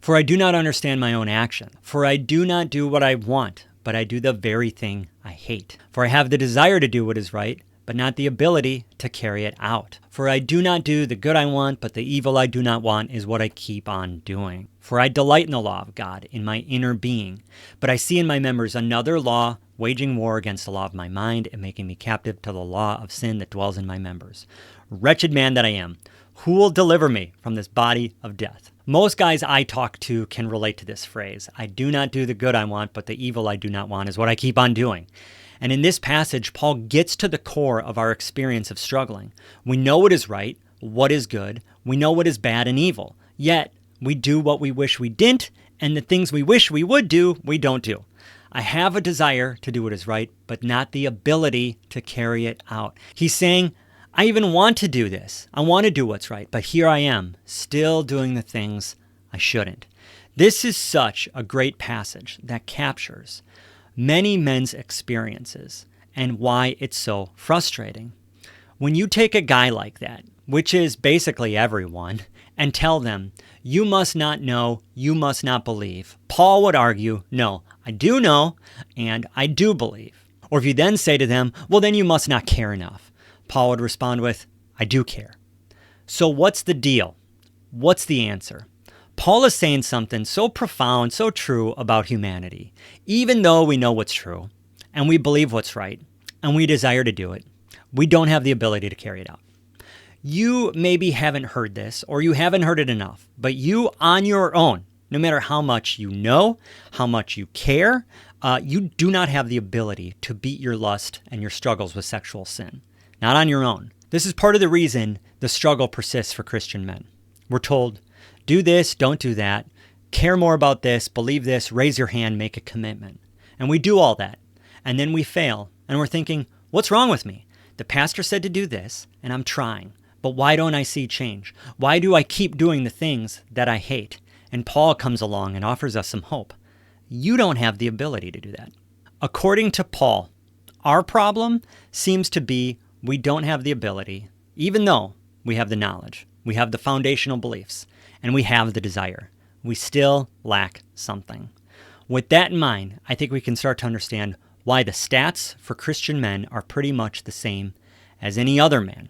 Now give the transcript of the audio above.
For I do not understand my own action. For I do not do what I want, but I do the very thing I hate. For I have the desire to do what is right, but not the ability to carry it out. For I do not do the good I want, but the evil I do not want is what I keep on doing. For I delight in the law of God in my inner being, but I see in my members another law waging war against the law of my mind and making me captive to the law of sin that dwells in my members. Wretched man that I am, who will deliver me from this body of death? Most guys I talk to can relate to this phrase. I do not do the good I want, but the evil I do not want is what I keep on doing. And in this passage, Paul gets to the core of our experience of struggling. We know what is right, what is good. We know what is bad and evil. Yet, we do what we wish we didn't, and the things we wish we would do, we don't do. I have a desire to do what is right, but not the ability to carry it out. He's saying, I even want to do this. I want to do what's right, but here I am, still doing the things I shouldn't. This is such a great passage that captures many men's experiences and why it's so frustrating. When you take a guy like that, which is basically everyone, and tell them, you must not know, you must not believe, Paul would argue, no, I do know, and I do believe. Or if you then say to them, well, then you must not care enough, Paul would respond with, I do care. So what's the deal? What's the answer? Paul is saying something so profound, so true about humanity. Even though we know what's true, and we believe what's right, and we desire to do it, we don't have the ability to carry it out. You maybe haven't heard this, or you haven't heard it enough, but you on your own, no matter how much you know, how much you care, you do not have the ability to beat your lust and your struggles with sexual sin. Not on your own. This is part of the reason the struggle persists for Christian men. We're told, do this, don't do that, care more about this, believe this, raise your hand, make a commitment. And we do all that. And then we fail, and we're thinking, what's wrong with me? The pastor said to do this, and I'm trying. But why don't I see change? Why do I keep doing the things that I hate? And Paul comes along and offers us some hope. You don't have the ability to do that. According to Paul, our problem seems to be we don't have the ability, even though we have the knowledge, we have the foundational beliefs, and we have the desire. We still lack something. With that in mind, I think we can start to understand why the stats for Christian men are pretty much the same as any other man.